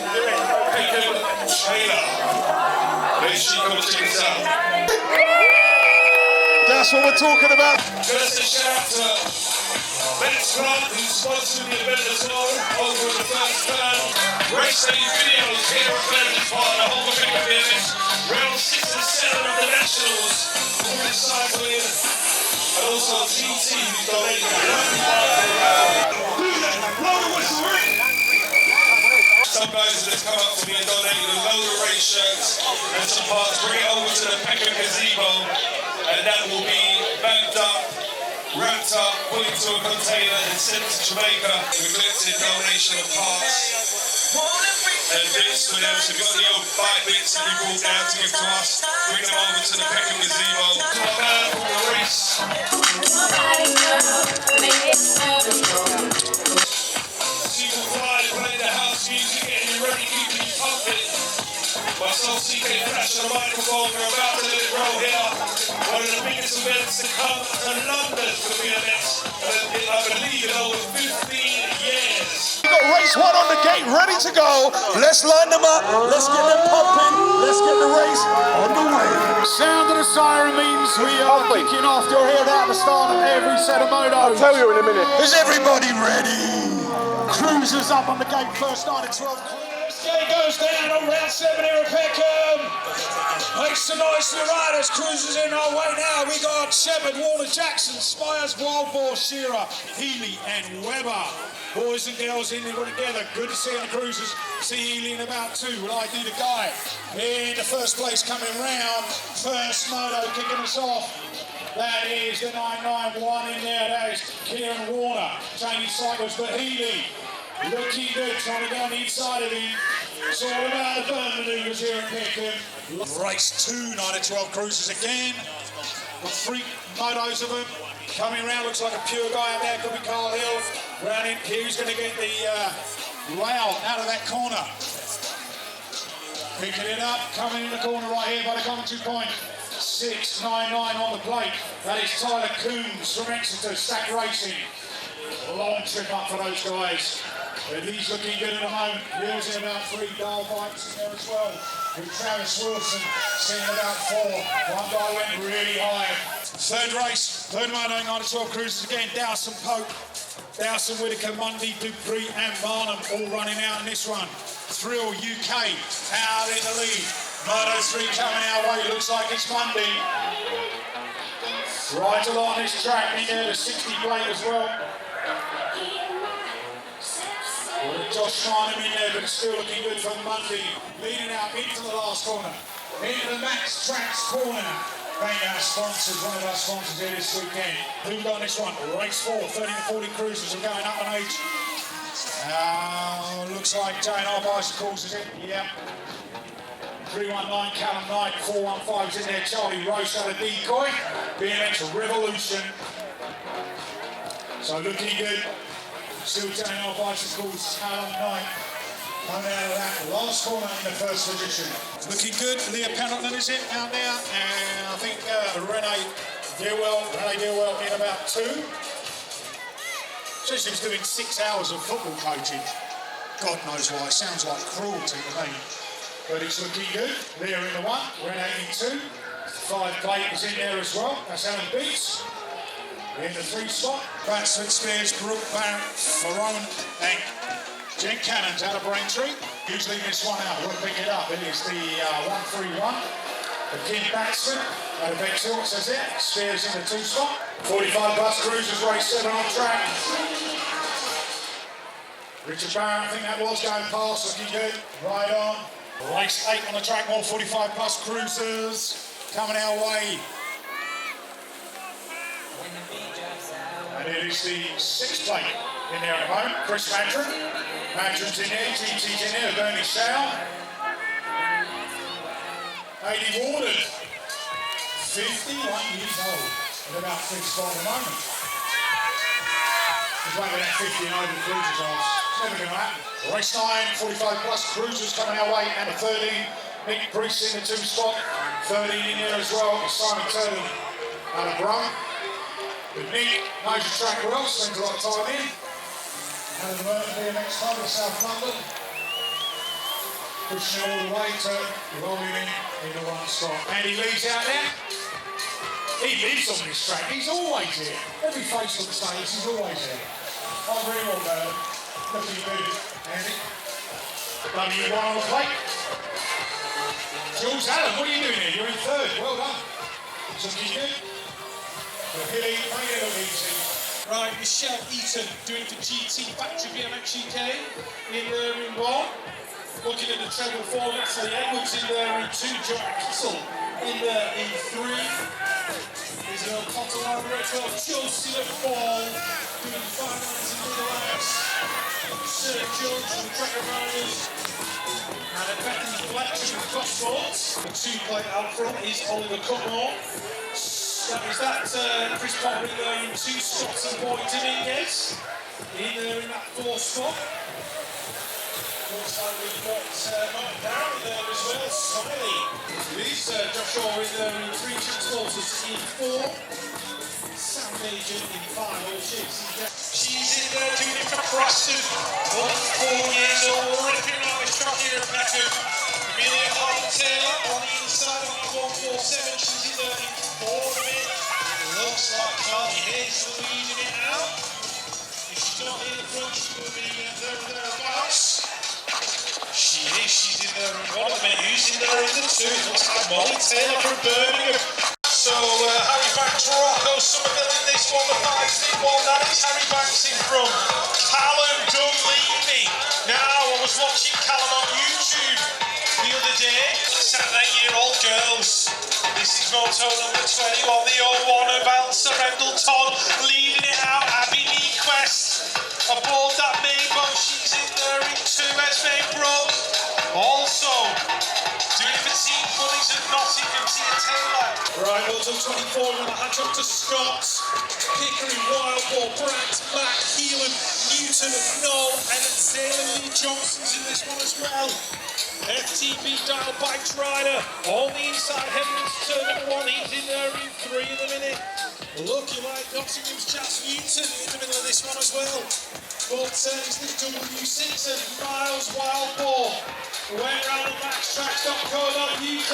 Peckham Taylor. Make sure you come check this out. That's what we're talking about. Just a shout out to Ben's Club, who sponsored the event as well, over the first turn. Race day videos here at Ben's part of the whole Peckham event. Round 6 and 7 of the Nationals, all cycling, and also GT, who's donating blow the whistle, Rick! Some guys have just come up to me and donated a load of race shirts and some parts, bring it over to the Peckham gazebo, and that will be bagged up, wrapped up, put into a container and sent to Jamaica. We collected a donation of parts and bits for them. So if you've got the old bike bits that you brought down to give to us, bring them over to the Peckham gazebo. To our man from the race. People flying, playing the house music, getting you ready, keeping you pumping. Myself, CK Flash on the microphone, we're about to let it roll here. One of the biggest events to come to London for the BMX, I believe in over 15 years. We've got race 1 on the gate, ready to go. Let's line them up, let's get them pumping, let's get the race on the way. Sound of the siren means we are kicking off. You'll hear that at the start of every set of motos. I'll tell you in a minute. Is everybody ready? Cruisers up on the gate, first 9 and 12. Gate goes down on round 7 here at Peckham. Makes some noise to the riders. Cruisers in our way now. We got Shepard, Warner, Jackson, Spires, Wildboar, Shearer, Healy and Webber. Boys and girls in there together. Good to see on the cruisers. See Healy in about 2. Will I do the guy? In the first place coming round. First moto kicking us off. That is the 991 in there. That is Kieran Warner. Changing cycles, but Healy looking good, trying to go on the inside of him. It's all about the burn manoeuvres here at Peckham. Race 2, 9 and 12 cruisers again. Got 3 motos of them. Coming around, looks like a pure guy out there. Could be Carl Hill. Round in here, he's going to get the rail out of that corner. Picking it up, coming in the corner right here by the commentary point. 699 on the plate. That is Tyler Coombs from Exeter, Stack Racing. Long trip up for those guys. But he's looking good at the moment. Using about 3 dial bikes in there as well. With Travis Wilson seeing about 4. One guy went really high. Third race, third moto, 9 to 12 cruisers again. Dowson Pope, Dowson Whitaker, Mundy, Dupree and Barnum all running out in this run. Thrill UK out in the lead. Moto 3 coming our way. Looks like it's Mundy. Right along this track in there, the 60 plate as well. Josh Sharnham in there, but it's still looking good from Mundy. Leading out into the last corner. Into the Max Tracks corner. Thank our sponsors, one of our sponsors here this weekend. Who's got this one? Race 4, 30 to 40 cruisers are going up in age. Looks like J&R Bicycles is it? Yeah. 319 Callum Knight, 415 is in there. Charlie Roche got a decoy. BMX Revolution. So looking good. Still J&R Bicycles, Callum Knight. Coming out of that last corner in the first position. Looking good. Leah Pendleton is it out there. And I think Renee Dearwell in about 2. She was doing 6 hours of football coaching. God knows why. Sounds like cruelty to me. But it's looking good. Leah in the 1, Renee in 2. 5 plate is in there as well. That's Alan Beats. In the 3 spot. Bratsford, Spears, Brooke, Barrett, Ferrone, and Jen Cannon's out of Braintree. Usually this one out. We'll pick it up. It is the 131. Again, Bratsford out of Bexhill. It says it. Spears in the 2 spot. 45 bus cruisers, race 7 on track. Richard Barrett, I think that was going past. Looking good. Right on. Race 8 on the track. More 45 plus cruisers coming our way. And it is the 6 plate in there at the moment. Chris Matron. Matron's in there, TT's in there, Bernie Sal. Aidy Warden, 51 years old, at about 5th spot at the moment. He's waiting that 50 and over cruisers on. It's never going to happen. Race 9, 45 plus cruisers coming our way, and a 13. Nick Priest in the 2 spot, 13 in there as well. Simon Turner out of Brum. But Nick knows the track well, spends a lot of time in. Out of the Merton BMX Club in South London. pushing all the way to rolling in the one spot. And he leads out there. He lives on this track. He's always here. Every Facebook status, he's always here. I'm very well done. Looking good, Andy. W1 on the plate. Jules Allen, what are you doing here? You're in third. Well done. It's looking good. The Hilly, make it look easy. Right, Michelle Eaton doing for GT Factory BMX UK in there in one. Looking at the treble four, Natalie Edwards in there in two, John Kittle in there in three. There's an O'Connell on the red 12, Chelsea at four, doing the 5 lines in middle laps. Sir George and the Cracker Riders. And a Bethany Fletcher with cross sports. The two plate out front is Oliver Cutmore. Is that Chris Potter in there in two spots and Boy Dominguez in there in that fourth spot. Looks like we've got Mark Down in there as well, Smiley. There's Josh Orr in there in three, Chance Motos in four. Sam Major in five, all chicks. She's in there doing it for Preston. 4 years old, ripping out his track here at Peckham. Amelia Hart-Taylor on the inside on the 147, she's in there in 4 minutes. It looks like Carly Hayes leading it out. If she's not in the front, she will be there or thereabouts. She is, she's in there in 1 minute. Who's in there in the 2? It looks like Molly Taylor from Birmingham. So Harry Banks, Rocco Somerville in this one, the 5-1. That is Harry Banks in front. Callum Dunleavy. Now, I was watching Callum on YouTube the other day. 7-8-year-old girls. This is Moto number 21, the 01 of Elsa Rendell Todd leading it out. Abby Nequest aboard that main boat. She's in there in 2. Esme Brook. Also doing it for Team Bunnies at Nottingham, Tia Taylor. Right, Moto 24, we're going to hatch up to Scott, Pickering, Wildball, Brandt, Mack, Heelan, Newton, Knoll, and Taylor Lee Johnson's in this one as well. FTB Dial Bikes Rider on the inside, heading into turn number 1. He's in there in 3 in a minute. Looking like Nottingham's Jas Newton in the middle of this one as well. But it's the W6 and Miles Wildball. Went round the maxtracks.co.uk.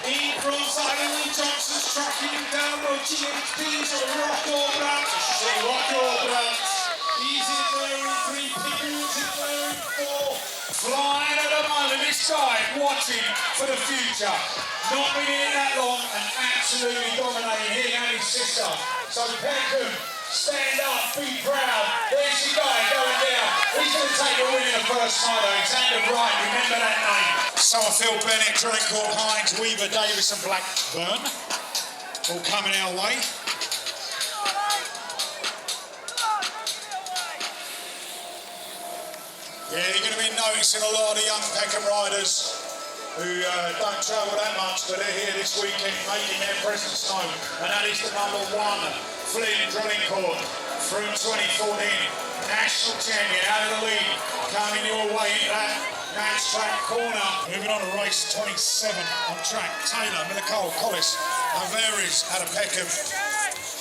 In front side, Lee Johnson's tracking him down. GHP's a Rocco Brandt. He's in there in 3. Pickering's in there in 4. Flying at the moment, this guy watching for the future. Not been in that long and absolutely dominating here and his sister. So Peckham, stand up, be proud. There's your guy going down. He's going to take a win in the first moto. He's handed right, remember that name. Summerfield, Bennett, Drencourt, Hines, Weaver, Davis and Blackburn. All coming our way. Yeah, you're going to be noticing a lot of the young Peckham riders who don't travel that much, but they're here this weekend making their presence known. And that is the number 1, Flynn Drencourt from 2014. National champion out of the lead, coming your way in that match track corner. Moving on to race 27 on track. Taylor, Millicole, Collis, Averis out of Peckham.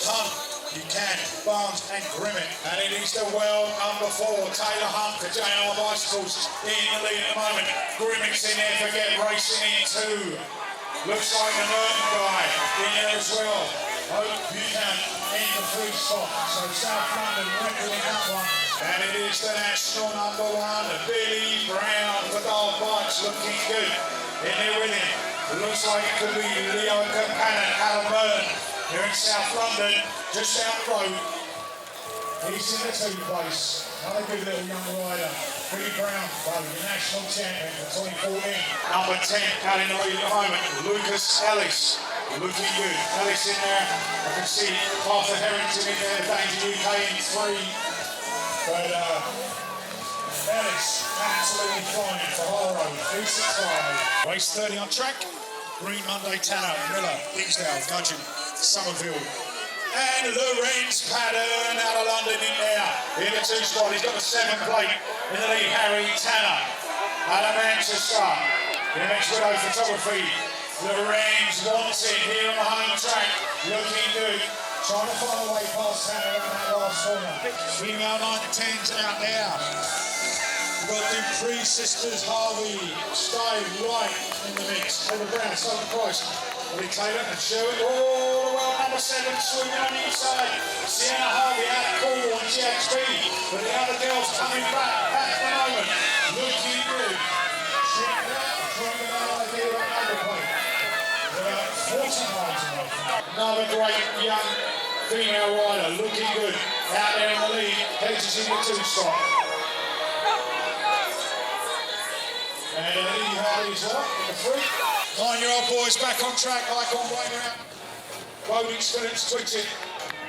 Hunt, Buchanan, Barnes and Grimmett. And it is the world number 4, Taylor Hunt for JR Bicycles in the lead at the moment. Grimmett's in there for Get Racing in 2. Looks like a Norton guy in there as well. Hope Buchanan in the 3 spot. So South London record in that one. And it is the national number 1, Billy Brown for Dole Bikes, looking good. In there with him. It looks like it could be Leo Campanan, Alan Burton. Here in South London, just out the road. He's in the 2 place. Another good little young rider. Billy Brown, the national champion for 2014. Number 10 out in the lead at the moment. Lucas Ellis, looking good. Ellis in there. I can see Arthur Harrington in there. Danger UK in 3. But Ellis absolutely flying for Horo. 265. Race 30 on track. Green, Monday, Tanner, Miller, Digsdale, Gudgeon, Somerville. And Lorenz Pattern out of London in there. In the 2 spot, he's got the 7 plate. In the lead, Harry Tanner out of Manchester. BMX Widow Photography. Lorenz wants it here on the home track. Looking good. Trying to find a way past Tanner in that last corner. Female 9 to 10s out there. We've got Dupree sisters, Harvey, stay right in the mix. Over Brown, Southern Cross. Ollie Taylor and Sherwood. Oh, well, number 7 swinging on the inside. Sienna Harvey out of cool and she had speed. But the other girls coming back at the moment. Looking good. Check that. Trying to know idea what number plate. About 40 miles away. Another great young female rider. Looking good. Out there in the lead. Hedges in the 2-spot. And Lee Harley as well in the 3. 9-year-old boys back on track, Icon way around. Road experience twitching.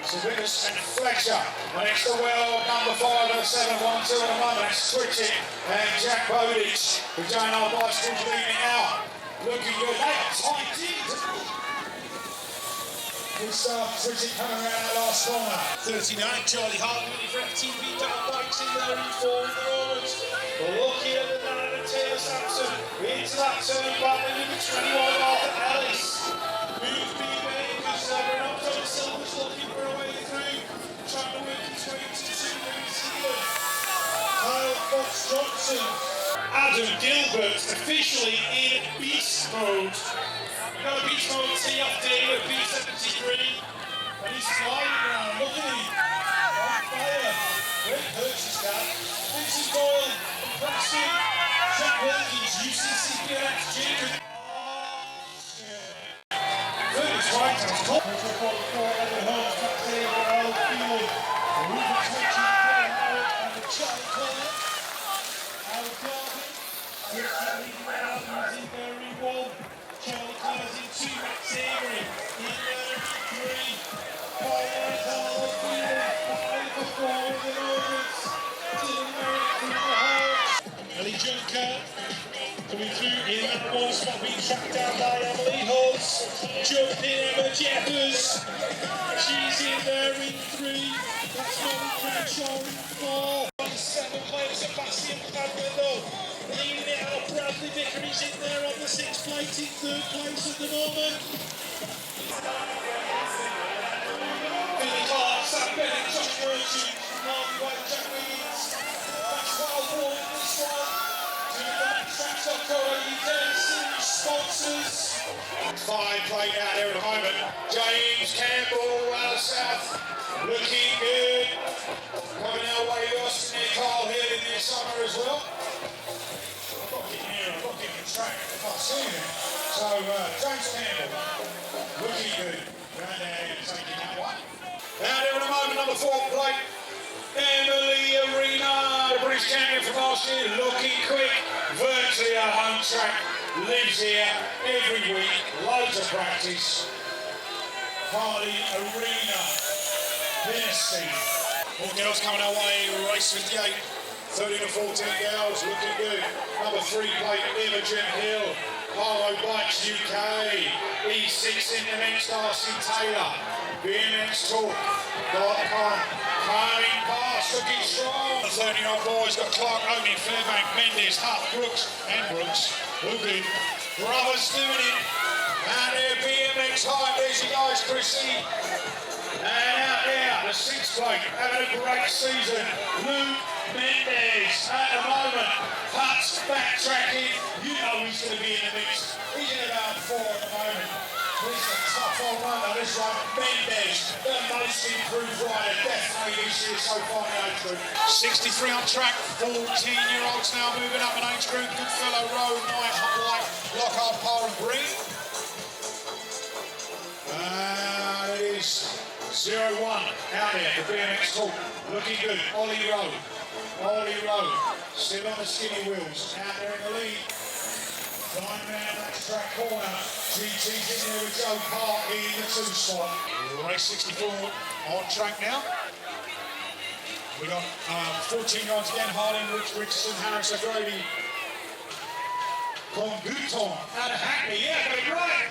Sabinas and Fletcher. And it's the well, number 5 and 7, 1, 2 at the moment. It's Twitching and Jack Bowditch. We're going our bicycles leading out. Looking good. They are tight in. Good start, Twitching coming around the last corner. 39, Charlie Hartley for FTV double bikes in there in 4 in the roads. Looking at the 9 and Taylor Sampson. Into that turn, but with the 21 Arthur Ellis. Move big because Renato Silva's looking for a way through. Trying to work his way into 2 minutes here. Kyle Fox Johnson. Adam Gilbert officially in beast mode. We've got a beast mode tee up there with B73. And he's flying around. Look at him. On fire. Great purchase that. Vincent Boyle. Impressive. Jack Wilkins, UCCPNX Jacob. Good, it's right. It's cool. 44, Evan Holmes, back there for Old Field. Ruben Twitching, Glenn Howard, and Charlie Cole. Howard Garvin. Christian leading out, using Barry Wall. Charlie Cole in 2, Max Avery. In there, 3. Paul Lawrence, Old Field. 5 for 4 in the Northwoods. Dylan Merrick through the hole. Ellie Junker coming through in that 1 spot, being tracked down by Emily Holtz. Jumping Emma Jeffers. She's in there in 3. That's Molly Cranshaw in 4. On 7 players, Sebastian Padwell. Leading it out, Bradley Vickery's in there on the 6th plate, in 3rd place at the moment. Billy Clark, Sam Bennett, Josh Merchant, Mark White, Jack Williams. That's Wild Ball in this one. Sponsors. 5 played out there at the moment. James Campbell out of South. Looking good. Coming our way, Austin and Carl Hill in their summer as well. I've got to get near, I've got to get the track. I can't see him. So, James Campbell. Looking good. Round there and taking that one. Out there at the moment, number 4 plate. Emily Arena, the British champion from last year, looking quick, virtually a home track, lives here every week, loads of practice. Harley Arena, Tennessee. More girls coming our way, race 58, 13 and 14 girls, looking good. Number 3 plate, Imogen Hill, Harlow Bikes UK, E6 in the next, Darcy Taylor, BMXTalk.com. Coming past, looking strong. The 30-year-old boys got Clark, Owen, Fairbank, Mendes, Huff, Brooks, and Brooks. Looking. Brothers doing it. Out there, BMX Hype. There's you guys, Chrissy. And out there, the 6th plate, having a great season. Luke Mendes at the moment. Putts backtracking. You know he's going to be in the mix. He's in about 4 at the moment. He's a tough old runner, this one. Mendes, the most improved rider, definitely this year so far in the age group. 63 on track, 14-year-olds now moving up in age group. Goodfellow Road, Knight, White, Lockhart, Parr and Green. And it is 0-1 out there, the BMX Talk. Looking good, Ollie Rowe, still on the skinny wheels, out there in the lead. Flying round that track corner. GT's in there with Joe Park in the 2 spot. Race 64 on track now. We got 14-year-olds again, Harley, Richardson, Harris, O'Grady. Conguton out of Hackney, yeah, got it right.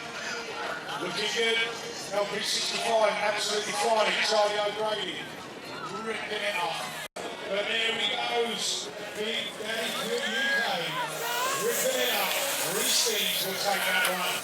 Looking good. LP65, absolutely flying. Charlie O'Grady, ripping it up. But there he goes. Big Daddy Good UK, ripping it up. Reece will take that one.